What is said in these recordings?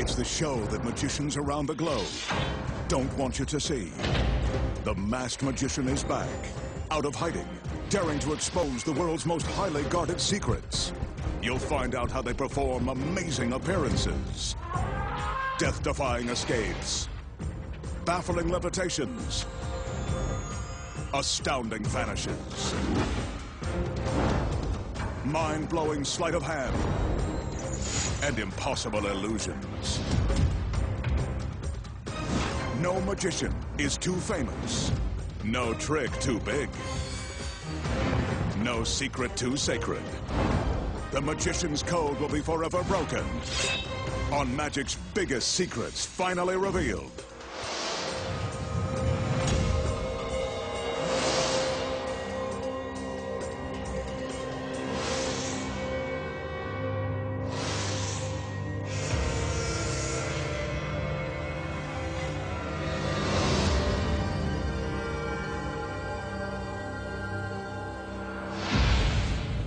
It's the show that magicians around the globe don't want you to see. The masked magician is back, out of hiding, daring to expose the world's most highly guarded secrets. You'll find out how they perform amazing appearances, death-defying escapes, baffling levitations, astounding vanishes, mind-blowing sleight of hand, and impossible illusions. No magician is too famous. No trick too big. No secret too sacred. The magician's code will be forever broken on magic's biggest secrets finally revealed.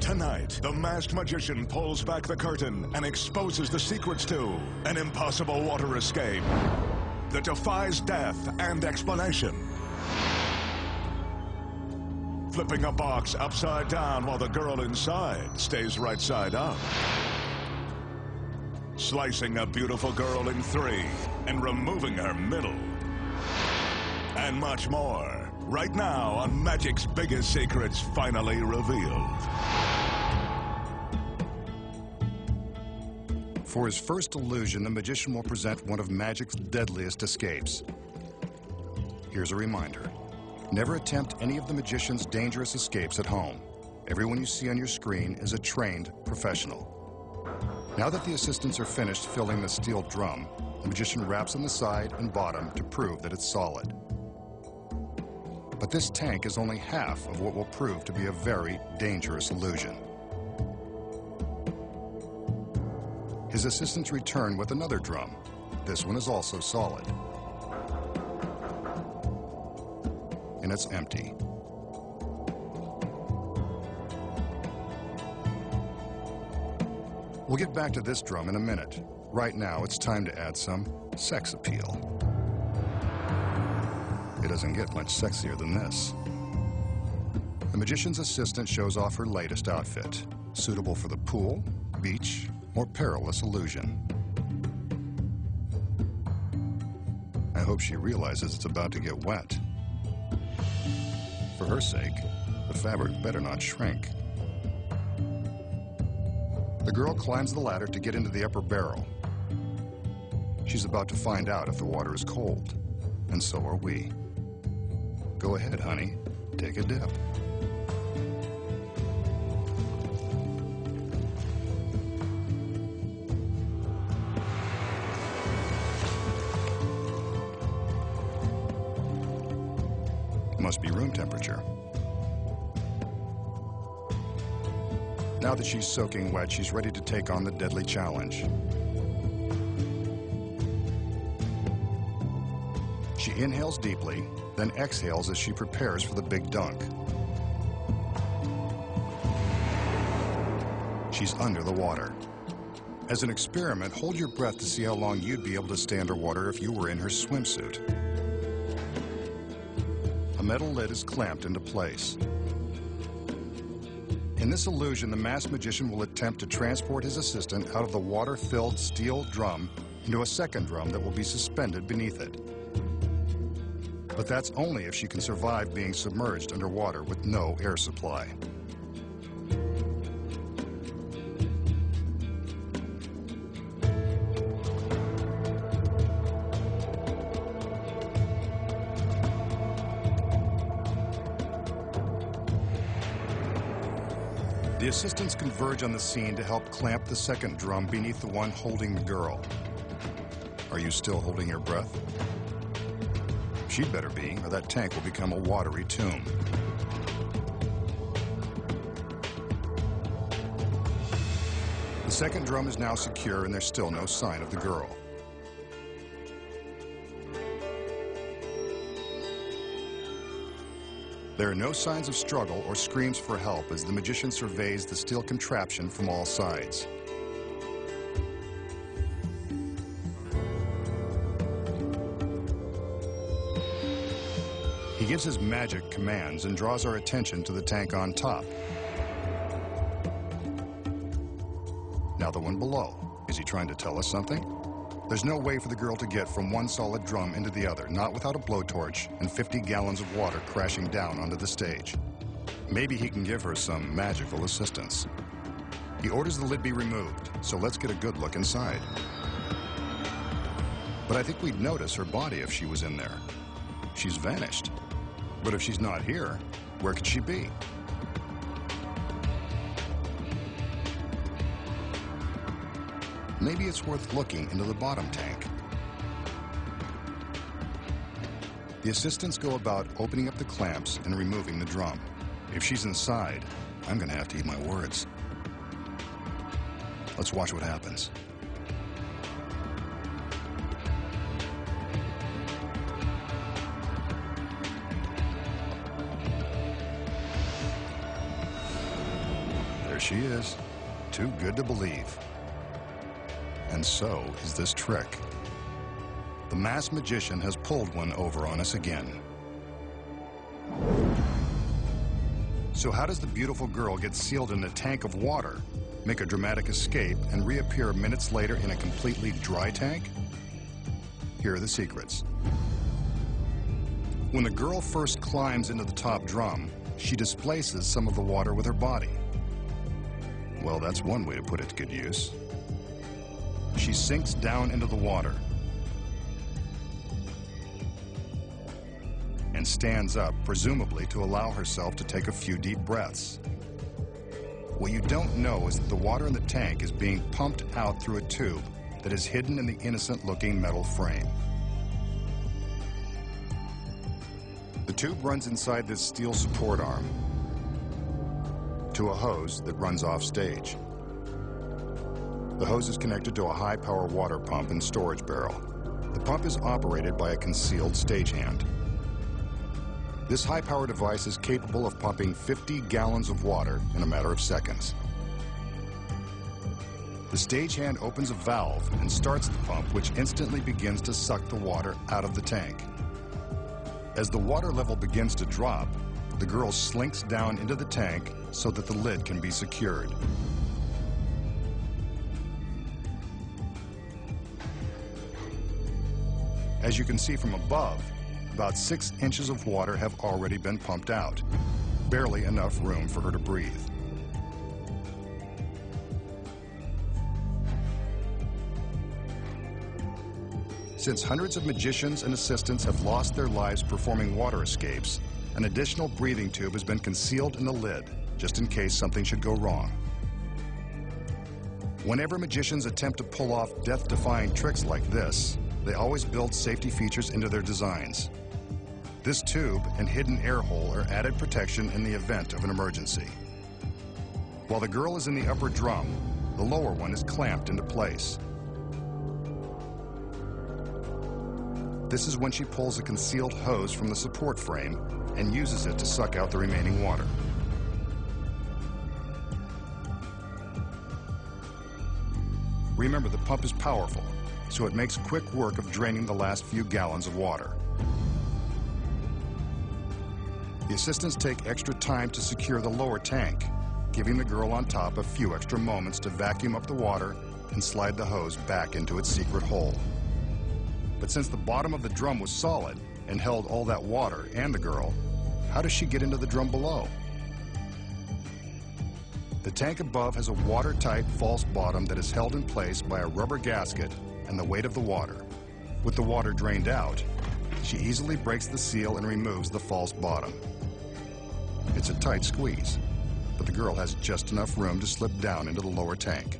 Tonight, the masked magician pulls back the curtain and exposes the secrets to an impossible water escape that defies death and explanation. Flipping a box upside down while the girl inside stays right side up. Slicing a beautiful girl in three and removing her middle. And much more, right now on Magic's Biggest Secrets Finally Revealed. For his first illusion, the magician will present one of Magic's deadliest escapes. Here's a reminder. Never attempt any of the magician's dangerous escapes at home. Everyone you see on your screen is a trained professional. Now that the assistants are finished filling the steel drum, the magician wraps on the side and bottom to prove that it's solid. But this tank is only half of what will prove to be a very dangerous illusion. His assistants return with another drum. This one is also solid. And it's empty. We'll get back to this drum in a minute. Right now, it's time to add some sex appeal. It doesn't get much sexier than this. The magician's assistant shows off her latest outfit, suitable for the pool, beach, or perilous illusion. I hope she realizes it's about to get wet. For her sake, the fabric better not shrink. The girl climbs the ladder to get into the upper barrel. She's about to find out if the water is cold, and so are we. Go ahead, honey. Take a dip. Must be room temperature. Now that she's soaking wet, she's ready to take on the deadly challenge. She inhales deeply, then exhales as she prepares for the big dunk. She's under the water. As an experiment, hold your breath to see how long you'd be able to stay underwater if you were in her swimsuit. A metal lid is clamped into place. In this illusion, the masked magician will attempt to transport his assistant out of the water-filled steel drum into a second drum that will be suspended beneath it. But that's only if she can survive being submerged underwater with no air supply. The assistants converge on the scene to help clamp the second drum beneath the one holding the girl. Are you still holding your breath? She'd better be, or that tank will become a watery tomb. The second drum is now secure and there's still no sign of the girl. There are no signs of struggle or screams for help as the magician surveys the steel contraption from all sides. He gives his magic commands and draws our attention to the tank on top. Now the one below. Is he trying to tell us something? There's no way for the girl to get from one solid drum into the other, not without a blowtorch and 50 gallons of water crashing down onto the stage. Maybe he can give her some magical assistance. He orders the lid be removed, so let's get a good look inside. But I think we'd notice her body if she was in there. She's vanished. But if she's not here, where could she be? Maybe it's worth looking into the bottom tank. The assistants go about opening up the clamps and removing the drum. If she's inside, I'm gonna have to eat my words. Let's watch what happens. There she is, too good to believe. And so is this trick. The masked magician has pulled one over on us again. So how does the beautiful girl get sealed in a tank of water, make a dramatic escape, and reappear minutes later in a completely dry tank? Here are the secrets. When the girl first climbs into the top drum, she displaces some of the water with her body. Well, that's one way to put it to good use. She sinks down into the water and stands up, presumably to allow herself to take a few deep breaths. What you don't know is that the water in the tank is being pumped out through a tube that is hidden in the innocent-looking metal frame. The tube runs inside this steel support arm to a hose that runs off stage. The hose is connected to a high-power water pump and storage barrel. The pump is operated by a concealed stagehand. This high-power device is capable of pumping 50 gallons of water in a matter of seconds. The stagehand opens a valve and starts the pump, which instantly begins to suck the water out of the tank. As the water level begins to drop, the girl slinks down into the tank so that the lid can be secured. As you can see from above, about 6 inches of water have already been pumped out. Barely enough room for her to breathe. Since hundreds of magicians and assistants have lost their lives performing water escapes, an additional breathing tube has been concealed in the lid, just in case something should go wrong. Whenever magicians attempt to pull off death-defying tricks like this, they always build safety features into their designs. This tube and hidden air hole are added protection in the event of an emergency. While the girl is in the upper drum, the lower one is clamped into place. This is when she pulls a concealed hose from the support frame and uses it to suck out the remaining water. Remember, the pump is powerful, so it makes quick work of draining the last few gallons of water. The assistants take extra time to secure the lower tank, giving the girl on top a few extra moments to vacuum up the water and slide the hose back into its secret hole. But since the bottom of the drum was solid and held all that water and the girl, how does she get into the drum below? The tank above has a watertight false bottom that is held in place by a rubber gasket and the weight of the water. With the water drained out, she easily breaks the seal and removes the false bottom. It's a tight squeeze, but the girl has just enough room to slip down into the lower tank.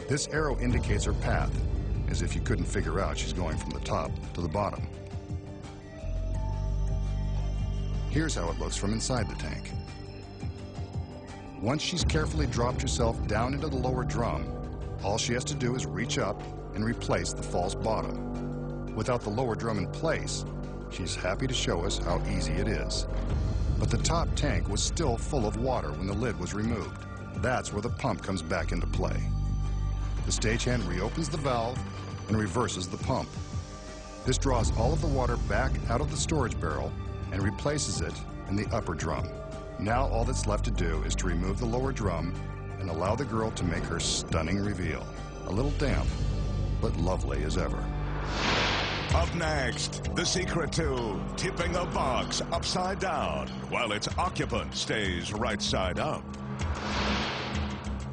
This arrow indicates her path, as if you couldn't figure out she's going from the top to the bottom. Here's how it looks from inside the tank. Once she's carefully dropped herself down into the lower drum, all she has to do is reach up and replace the false bottom. Without the lower drum in place, she's happy to show us how easy it is. But the top tank was still full of water when the lid was removed. That's where the pump comes back into play. The stagehand reopens the valve and reverses the pump. This draws all of the water back out of the storage barrel and replaces it in the upper drum. Now all that's left to do is to remove the lower drum and allow the girl to make her stunning reveal. A little damp, but lovely as ever. Up next, the secret to tipping a box upside down while its occupant stays right side up.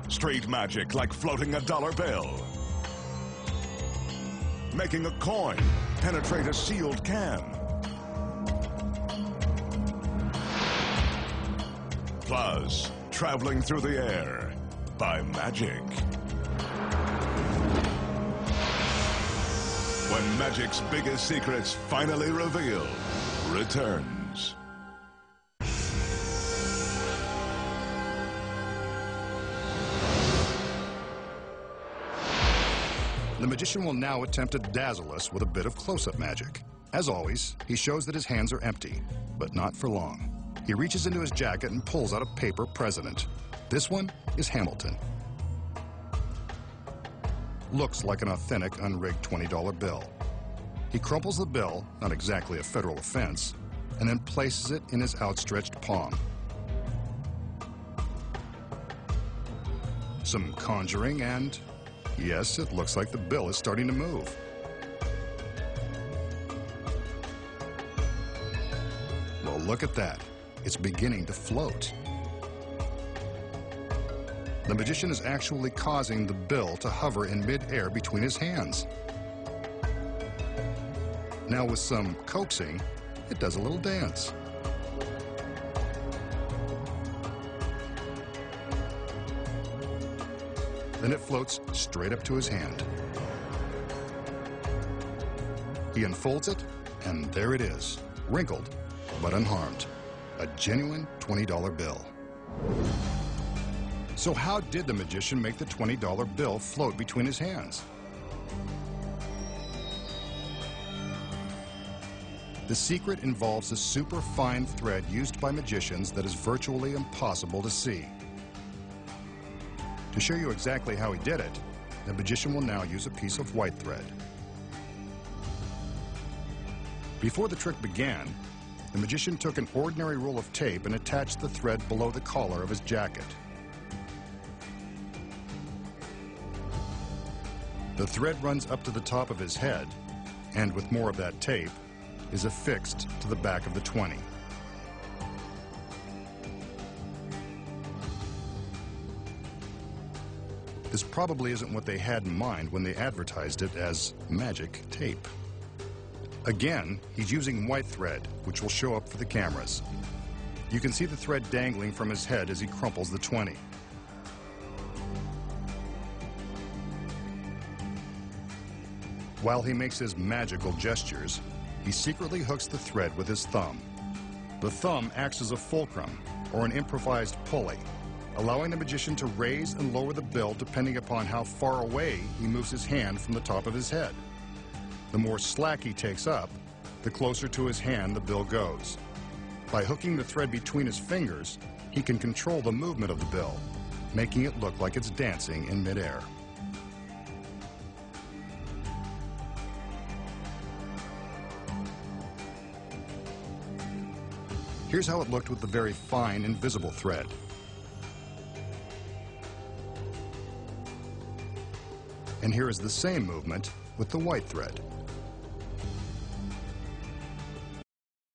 Street magic like floating a dollar bill. Making a coin penetrate a sealed can. Plus, traveling through the air by magic. When magic's biggest secrets finally revealed returns. The magician will now attempt to dazzle us with a bit of close-up magic. As always, he shows that his hands are empty, but not for long. He reaches into his jacket and pulls out a paper president. This one is Hamilton. Looks like an authentic, unrigged $20 bill. He crumples the bill, not exactly a federal offense, and then places it in his outstretched palm. Some conjuring and, yes, it looks like the bill is starting to move. Well, look at that. It's beginning to float. The magician is actually causing the bill to hover in mid-air between his hands. Now with some coaxing, it does a little dance. Then it floats straight up to his hand. He unfolds it, and there it is, wrinkled but unharmed. A genuine $20 bill. So how did the magician make the $20 bill float between his hands? The secret involves a super fine thread used by magicians that is virtually impossible to see. To show you exactly how he did it, the magician will now use a piece of white thread. Before the trick began, the magician took an ordinary roll of tape and attached the thread below the collar of his jacket. The thread runs up to the top of his head, and with more of that tape, is affixed to the back of the 20. This probably isn't what they had in mind when they advertised it as magic tape. Again, he's using white thread, which will show up for the cameras. You can see the thread dangling from his head as he crumples the 20. While he makes his magical gestures, he secretly hooks the thread with his thumb. The thumb acts as a fulcrum, or an improvised pulley, allowing the magician to raise and lower the bill depending upon how far away he moves his hand from the top of his head. The more slack he takes up, the closer to his hand the bill goes. By hooking the thread between his fingers, he can control the movement of the bill, making it look like it's dancing in midair. Here's how it looked with the very fine, invisible thread. And here is the same movement with the white thread.